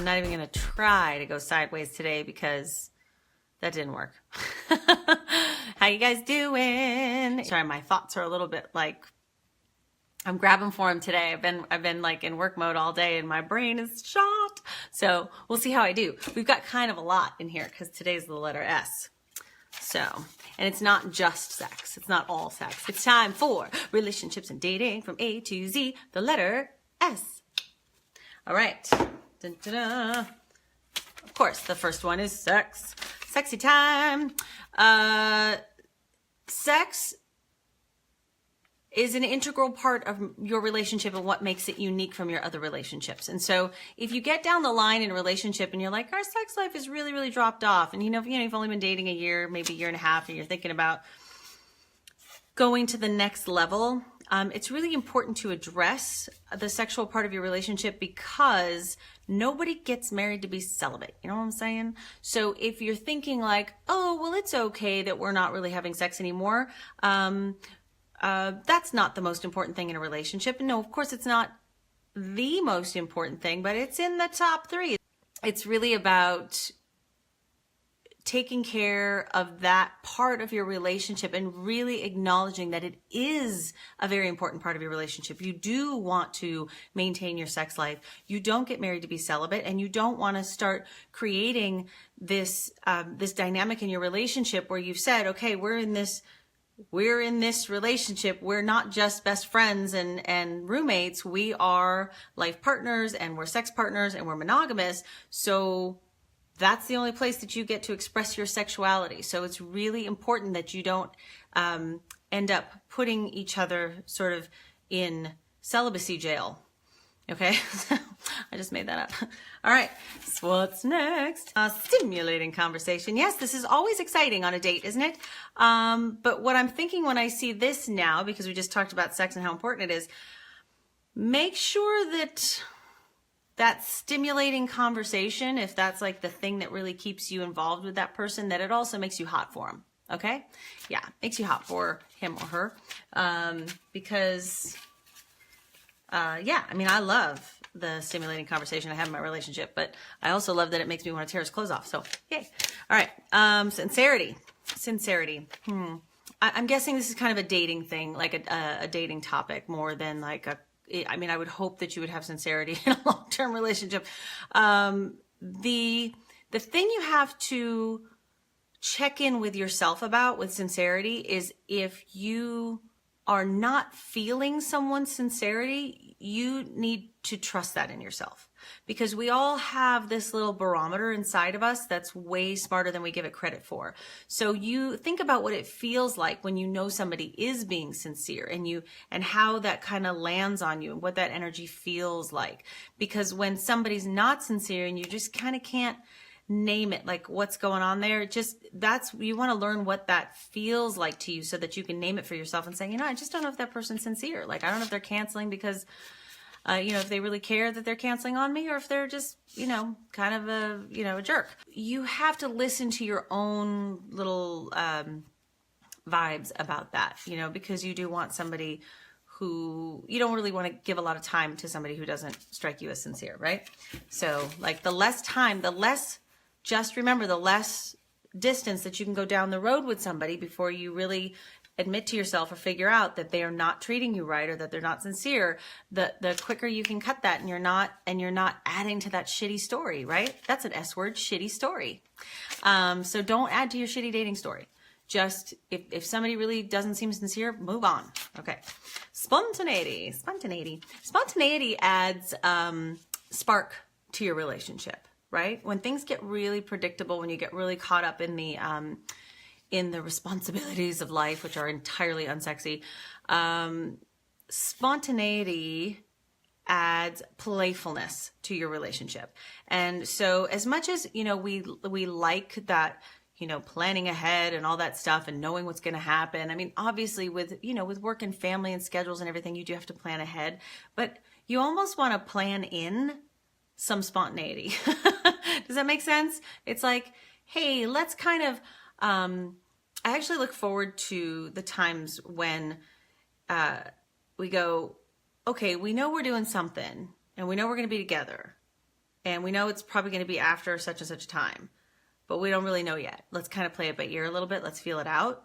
I'm not even going to try to go sideways today because that didn't work. How you guys doing? Sorry, my thoughts are a little bit like, I'm grabbing for them today. I've been like in work mode all day and my brain is shot. So we'll see how I do. We've got kind of a lot in here because today's the letter S. So, and it's not just sex. It's not all sex. It's time for relationships and dating from A to Z, the letter S. All right. Dun, dun, dun. Of course, the first one is sex. Sexy time. Sex is an integral part of your relationship and what makes it unique from your other relationships. And so if you get down the line in a relationship and you're like, our sex life is really, really dropped off. And you've only been dating a year, maybe a year and a half, and you're thinking about going to the next level, it's really important to address the sexual part of your relationship because nobody gets married to be celibate. You know what I'm saying? So if you're thinking like, oh, well, it's okay that we're not really having sex anymore, that's not the most important thing in a relationship. No, of course it's not the most important thing, but it's in the top 3. It's really about taking care of that part of your relationship and really acknowledging that it is a very important part of your relationship. You do want to maintain your sex life. You don't get married to be celibate, and you don't want to start creating this dynamic in your relationship where you've said, okay, we're in this relationship. We're not just best friends and roommates. We are life partners, and we're sex partners, and we're monogamous. So that's the only place that you get to express your sexuality. So it's really important that you don't end up putting each other sort of in celibacy jail. Okay, I just made that up. All right, so what's next? Stimulating conversation. Yes, this is always exciting on a date, isn't it? But what I'm thinking when I see this now, because we just talked about sex and how important it is, make sure that stimulating conversation, if that's like the thing that really keeps you involved with that person, that it also makes you hot for him. Okay? Yeah, makes you hot for him or her. Because I love the stimulating conversation I have in my relationship, but I also love that it makes me want to tear his clothes off. So, yay. All right. Sincerity. I'm guessing this is kind of a dating thing, like a dating topic more than like I would hope that you would have sincerity in a long-term relationship. The thing you have to check in with yourself about with sincerity is if you are not feeling someone's sincerity, you need to trust that in yourself, because we all have this little barometer inside of us that's way smarter than we give it credit for. So you think about what it feels like when you know somebody is being sincere, and how that kind of lands on you and what that energy feels like. Because when somebody's not sincere and you just kind of can't name it, like what's going on there, you want to learn what that feels like to you so that you can name it for yourself and say, I just don't know if that person's sincere. Like, I don't know if they're canceling because if they really care that they're canceling on me, or if they're just, kind of a jerk. You have to listen to your own little vibes about that, because you do want somebody who, you don't really want to give a lot of time to somebody who doesn't strike you as sincere, right? So like the less distance that you can go down the road with somebody before you really admit to yourself or figure out that they are not treating you right or that they're not sincere, the quicker you can cut that, and you're not adding to that shitty story, right? That's an S word, shitty story. So don't add to your shitty dating story. Just if somebody really doesn't seem sincere, move on. Okay. Spontaneity adds spark to your relationship, right? When things get really predictable, when you get really caught up in the responsibilities of life, which are entirely unsexy, spontaneity adds playfulness to your relationship. And so as much as, we like that, planning ahead and all that stuff and knowing what's going to happen. I mean, obviously with work and family and schedules and everything, you do have to plan ahead, but you almost want to plan in some spontaneity. Does that make sense? It's like, hey, let's kind of, I actually look forward to the times when we go, okay, we know we're doing something and we know we're going to be together. and we know it's probably going to be after such and such a time, but we don't really know yet. Let's kind of play it by ear a little bit. Let's feel it out.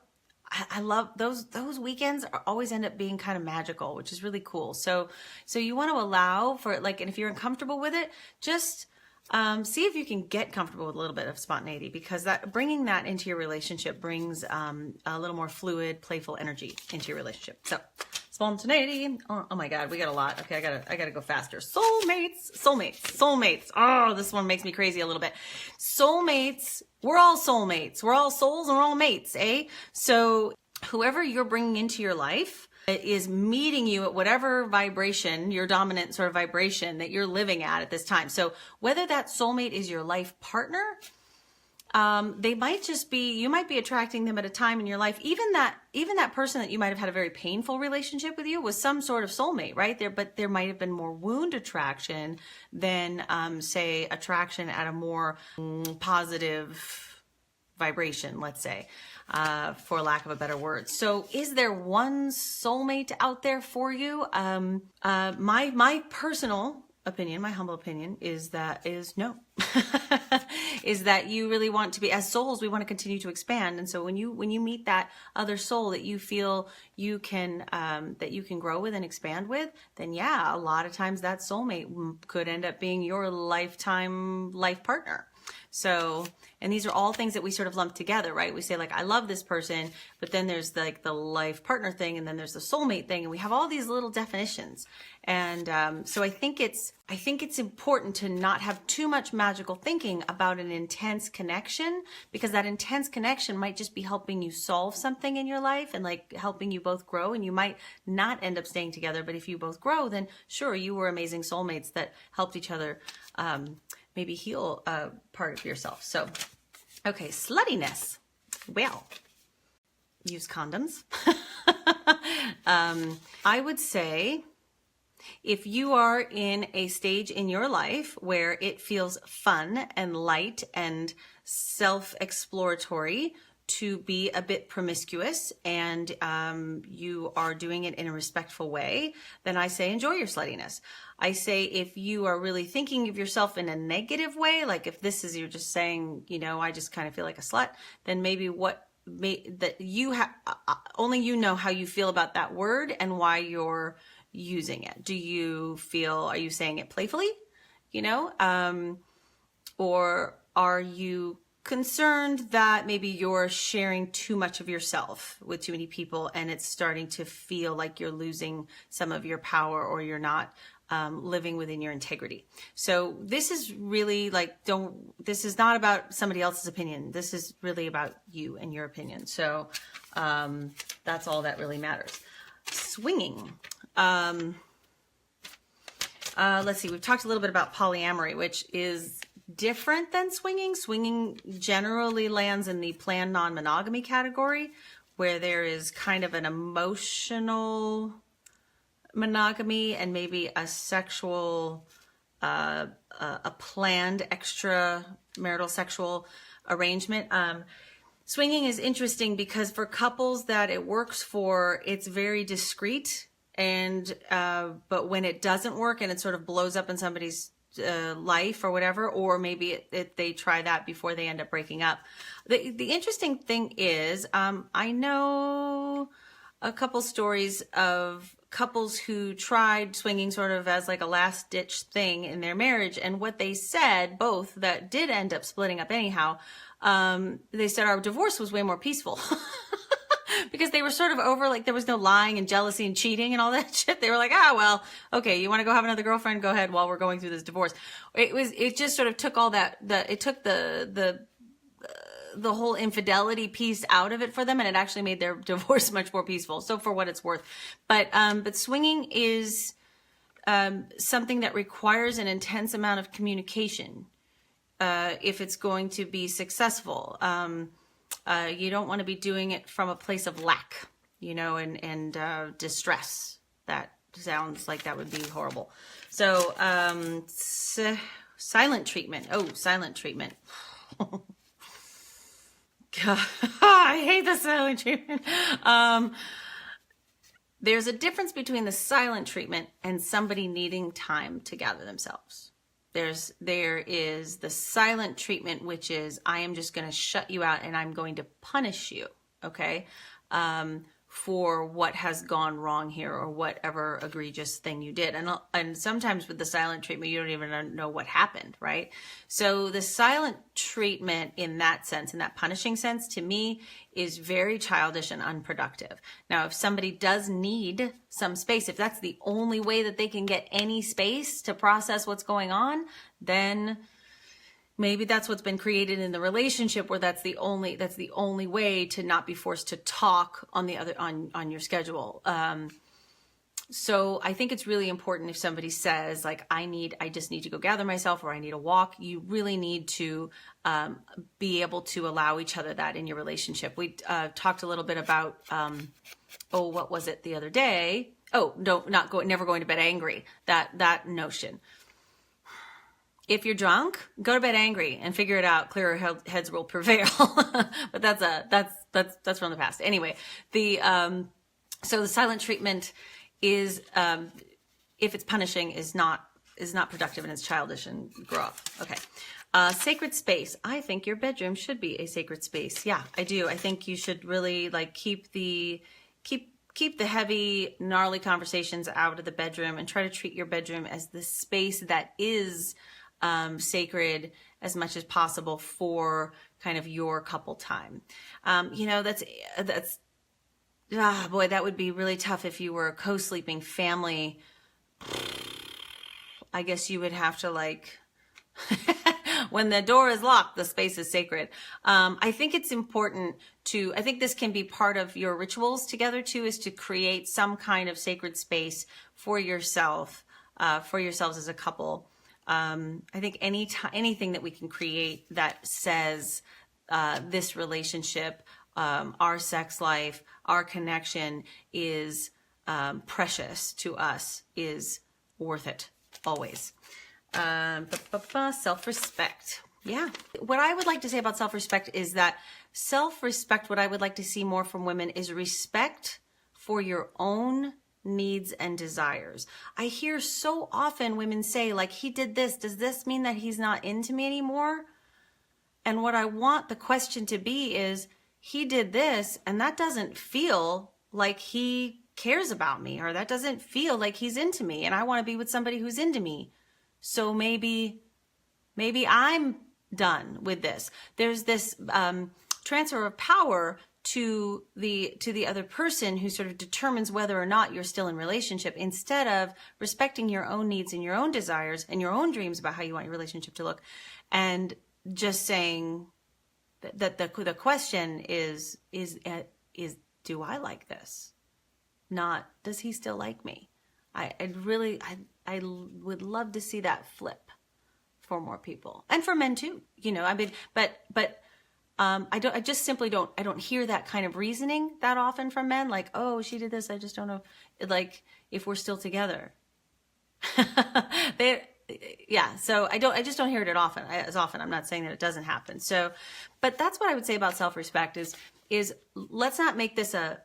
I love those weekends always end up being kind of magical, which is really cool. So you want to allow for it, like, and if you're uncomfortable with it, just see if you can get comfortable with a little bit of spontaneity, because that bringing that into your relationship brings a little more fluid, playful energy into your relationship. So spontaneity. Oh my God, we got a lot. Okay, I gotta go faster. Soulmates. Oh, this one makes me crazy a little bit. Soulmates. We're all soulmates. We're all souls and we're all mates, eh? So whoever you're bringing into your life is meeting you at whatever vibration, your dominant sort of vibration that you're living at this time. So whether that soulmate is your life partner, they might just be, you might be attracting them at a time in your life. Even that person that you might have had a very painful relationship with you was some sort of soulmate, right? But there might have been more wound attraction than, say, attraction at a more positive vibration, let's say, for lack of a better word. So is there one soulmate out there for you? My personal opinion, my humble opinion is no. Is that you really want to be, as souls, we want to continue to expand. And so when you meet that other soul that you feel you can grow with and expand with, then yeah, a lot of times that soulmate could end up being your lifetime life partner. So, and these are all things that we sort of lump together, right? We say like, I love this person, but then there's like the life partner thing, and then there's the soulmate thing, and we have all these little definitions. And so I think it's important to not have too much magical thinking about an intense connection, because that intense connection might just be helping you solve something in your life and like helping you both grow, and you might not end up staying together. But if you both grow, then sure, you were amazing soulmates that helped each other maybe heal a part of yourself. So, okay, sluttiness. Well, use condoms. I would say if you are in a stage in your life where it feels fun and light and self-exploratory to be a bit promiscuous, and you are doing it in a respectful way, then I say enjoy your sluttiness. I say if you are really thinking of yourself in a negative way, like if this is, you're just saying, you know, I just kind of feel like a slut, then maybe that you have, only you know how you feel about that word and why you're using it. Are you saying it playfully, you know, or are you concerned that maybe you're sharing too much of yourself with too many people and it's starting to feel like you're losing some of your power, or you're not living within your integrity? So this is really like, this is not about somebody else's opinion. This is really about you and your opinion. So that's all that really matters. Swinging. Let's see, we've talked a little bit about polyamory, which is different than swinging. Swinging generally lands in the planned non-monogamy category, where there is kind of an emotional monogamy and maybe a sexual, a planned extramarital sexual arrangement. Swinging is interesting because for couples that it works for, it's very discreet, and but when it doesn't work and it sort of blows up in somebody's life or whatever, or maybe they try that before they end up breaking up. The interesting thing is, I know a couple stories of couples who tried swinging sort of as like a last ditch thing in their marriage, and what they said, both that did end up splitting up anyhow, they said our divorce was way more peaceful. Because they were sort of over, like there was no lying and jealousy and cheating and all that shit. They were like, well, okay, you want to go have another girlfriend? Go ahead while we're going through this divorce. It just sort of took all that, it took the whole infidelity piece out of it for them, and it actually made their divorce much more peaceful. So for what it's worth. But swinging is something that requires an intense amount of communication if it's going to be successful. You don't want to be doing it from a place of lack, you know, and distress. That sounds like that would be horrible. So, silent treatment. Oh, silent treatment. God, I hate the silent treatment. There's a difference between the silent treatment and somebody needing time to gather themselves. There is the silent treatment, which is I am just going to shut you out and I'm going to punish you, okay, for what has gone wrong here or whatever egregious thing you did. And sometimes with the silent treatment, you don't even know what happened, right? So the silent treatment in that sense, in that punishing sense, to me is very childish and unproductive. Now, if somebody does need some space, if that's the only way that they can get any space to process what's going on, then maybe that's what's been created in the relationship, where that's the only way to not be forced to talk on your schedule. So I think it's really important if somebody says like, I just need to go gather myself, or I need a walk. You really need to be able to allow each other that in your relationship. We talked a little bit about, what was it the other day? Oh, never going to bed angry. That notion. If you're drunk, go to bed angry and figure it out. Clearer heads will prevail. But that's from the past. Anyway, so the silent treatment is, if it's punishing, is not productive, and it's childish, and grow up. Okay. Sacred space. I think your bedroom should be a sacred space. Yeah, I do. I think you should really like keep the heavy, gnarly conversations out of the bedroom, and try to treat your bedroom as the space that is sacred as much as possible for kind of your couple time. That would be really tough if you were a co-sleeping family. I guess you would have to like, when the door is locked, the space is sacred. I think it's important I think this can be part of your rituals together too, is to create some kind of sacred space for yourselves as a couple. I think anything that we can create that says this relationship, our sex life, our connection is precious to us, is worth it always. Self-respect. Yeah. What I would like to say about self-respect is that self-respect, what I would like to see more from women, is respect for your own needs and desires. I hear so often women say, like, he did this. Does this mean that he's not into me anymore? And what I want the question to be is, he did this, and that doesn't feel like he cares about me, or that doesn't feel like he's into me, and I want to be with somebody who's into me. So maybe I'm done with this. There's this transfer of power to the other person who sort of determines whether or not you're still in relationship, instead of respecting your own needs and your own desires and your own dreams about how you want your relationship to look, and just saying that the question is do I like this? Not, does he still like me? I would love to see that flip for more people, and for men too. I don't hear that kind of reasoning that often from men. Like, oh, she did this, I just don't know, like, if we're still together. So I just don't hear it as often. I'm not saying that it doesn't happen. So, but that's what I would say about self-respect is let's not make this an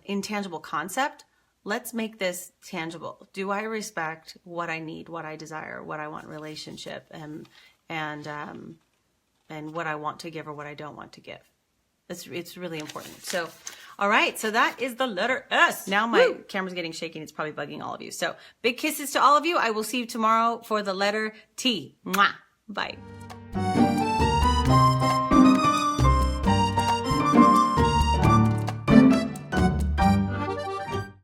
intangible concept. Let's make this tangible. Do I respect what I need, what I desire, what I want in relationship, and what I want to give or what I don't want to give? It's really important. So, all right. So that is the letter S. Now my camera's getting shaky, and it's probably bugging all of you. So big kisses to all of you. I will see you tomorrow for the letter T. Mwah. Bye.